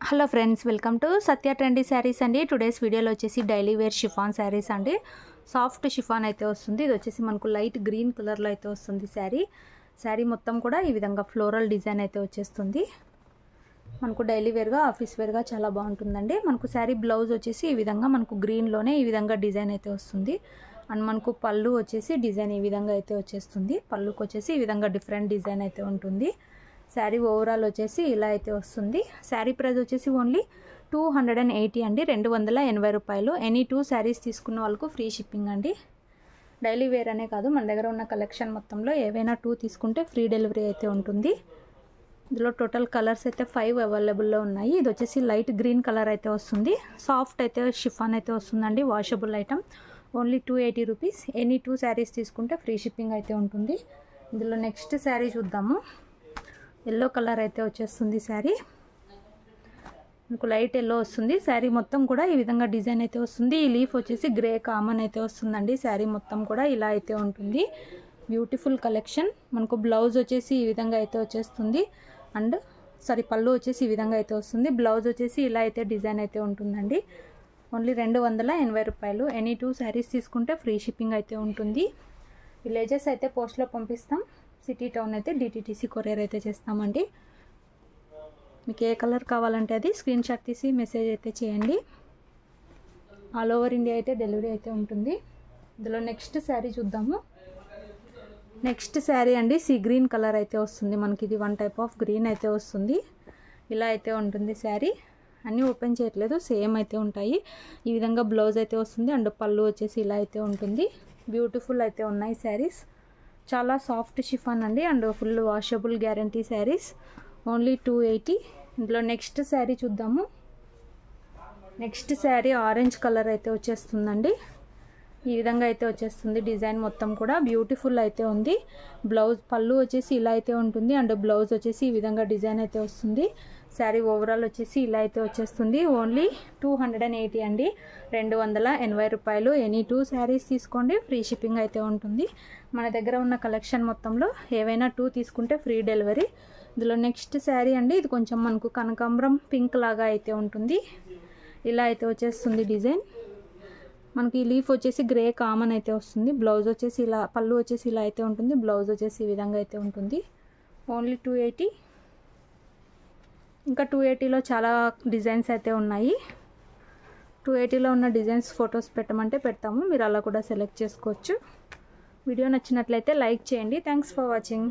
Hello friends, welcome to Satya trendy saris అండి. Today's వీడియోలో వచ్చేసి డైలీ వేర్ షిఫాన్ శారీస్ అండి. సాఫ్ట్ షిఫాన్ అయితే వస్తుంది. ఇది వచ్చేసి మనకు లైట్ గ్రీన్ కలర్లో అయితే వస్తుంది శారీ మొత్తం కూడా ఈ విధంగా ఫ్లోరల్ డిజైన్ అయితే వచ్చేస్తుంది. మనకు డైలీ వేర్గా, ఆఫీస్ వేర్గా చాలా బాగుంటుందండి. మనకు శారీ బ్లౌజ్ వచ్చేసి ఈ విధంగా మనకు గ్రీన్లోనే ఈ విధంగా డిజైన్ అయితే వస్తుంది. అండ్ మనకు పళ్ళు వచ్చేసి డిజైన్ ఈ విధంగా అయితే వచ్చేస్తుంది. పళ్ళుకి వచ్చేసి ఈ విధంగా డిఫరెంట్ డిజైన్ అయితే ఉంటుంది. శారీ ఓవరాల్ వచ్చేసి ఇలా అయితే వస్తుంది. శారీ ప్రైస్ వచ్చేసి ఓన్లీ 280 అండి, 280 రూపాయలు. ఎనీ 2 శారీస్ తీసుకున్న వాళ్ళకు ఫ్రీ షిప్పింగ్ అండి. డైలీ వేర్ అనే కాదు, మన దగ్గర ఉన్న కలెక్షన్ మొత్తంలో ఏవైనా 2 తీసుకుంటే ఫ్రీ డెలివరీ అయితే ఉంటుంది. ఇందులో టోటల్ కలర్స్ అయితే 5 అవైలబుల్లో ఉన్నాయి. ఇది వచ్చేసి లైట్ గ్రీన్ కలర్ అయితే వస్తుంది. సాఫ్ట్ అయితే షిఫాన్ అయితే వస్తుందండి. Washable item. Only 280 rupees. Any 2 saris తీసుకుంటే ఫ్రీ షిప్పింగ్ అయితే ఉంటుంది. ఇందులో నెక్స్ట్ శారీ చూద్దాము. ఎల్లో కలర్ అయితే వచ్చేస్తుంది శారీ. మీకు లైట్ ఎల్లో వస్తుంది. శారీ మొత్తం కూడా ఈ విధంగా డిజైన్ అయితే వస్తుంది. ఈ లీఫ్ వచ్చేసి గ్రే కామన్ అయితే వస్తుందండి. శారీ మొత్తం కూడా ఇలా అయితే ఉంటుంది. Beautiful collection. మనకు బ్లౌజ్ వచ్చేసి ఈ విధంగా అయితే వచ్చేస్తుంది. అండ్ పళ్ళు వచ్చేసి ఈ విధంగా అయితే వస్తుంది. బ్లౌజ్ వచ్చేసి ఇలా అయితే డిజైన్ అయితే ఉంటుందండి. ఓన్లీ 280 రూపాయలు. ఎనీ 2 శారీస్ తీసుకుంటే ఫ్రీ షిప్పింగ్ అయితే ఉంటుంది. విలేజెస్ అయితే పోస్ట్లో పంపిస్తాం. సిటీ టౌన్ అయితే డిటిటిసి కొరియర్ అయితే చేస్తామండి. మీకు ఏ కలర్ కావాలంటే అది స్క్రీన్ షాట్ తీసి మెసేజ్ అయితే చేయండి. ఆల్ ఓవర్ ఇండియా అయితే డెలివరీ అయితే ఉంటుంది. ఇందులో నెక్స్ట్ శారీ చూద్దాము. నెక్స్ట్ శారీ అండి సీ గ్రీన్ కలర్ అయితే వస్తుంది. మనకి ఇది వన్ టైప్ ఆఫ్ గ్రీన్ అయితే వస్తుంది. ఇలా అయితే ఉంటుంది శారీ. అన్నీ ఓపెన్ చేయట్లేదు, సేమ్ అయితే ఉంటాయి. ఈ విధంగా బ్లౌజ్ అయితే వస్తుంది. అండ్ పళ్ళు వచ్చేసి ఇలా అయితే ఉంటుంది. బ్యూటిఫుల్ అయితే ఉన్నాయి శారీస్. చాలా సాఫ్ట్ షిఫాన్ అండి. And full washable guarantee saris. Only 280. ఇందులో నెక్స్ట్ శారీ చూద్దాము. నెక్స్ట్ శారీ ఆరెంజ్ కలర్ అయితే వచ్చేస్తుందండి. ఈ విధంగా అయితే వచ్చేస్తుంది. డిజైన్ మొత్తం కూడా బ్యూటిఫుల్ అయితే ఉంది. బ్లౌజ్ పళ్ళు వచ్చేసి ఇలా అయితే ఉంటుంది. అండ్ బ్లౌజ్ వచ్చేసి ఈ విధంగా డిజైన్ అయితే వస్తుంది. శారీ ఓవరాల్ వచ్చేసి ఇలా అయితే వచ్చేస్తుంది. ఓన్లీ 280 అండి, 280 రూపాయలు. ఎనీ 2 శారీస్ తీసుకోండి, ఫ్రీ షిప్పింగ్ అయితే ఉంటుంది. మన దగ్గర ఉన్న కలెక్షన్ మొత్తంలో ఏవైనా 2 తీసుకుంటే ఫ్రీ డెలివరీ. ఇందులో నెక్స్ట్ శారీ అండి. ఇది కొంచెం మనకు కనకాంబరం పింక్ లాగా అయితే ఉంటుంది. ఇలా అయితే వచ్చేస్తుంది డిజైన్. మనకి లీఫ్ వచ్చేసి గ్రే కామన్ అయితే వస్తుంది. బ్లౌజ్ వచ్చేసి ఇలా, పళ్ళు వచ్చేసి ఇలా అయితే ఉంటుంది. బ్లౌజ్ వచ్చేసి ఈ విధంగా అయితే ఉంటుంది. ఓన్లీ 280. ఇంకా 280లో చాలా డిజైన్స్ అయితే ఉన్నాయి. 280లో ఉన్న డిజైన్స్ ఫొటోస్ పెట్టమంటే పెడతాము. మీరు అలా కూడా సెలెక్ట్ చేసుకోవచ్చు. వీడియో నచ్చినట్లయితే లైక్ చేయండి. Thanks for watching.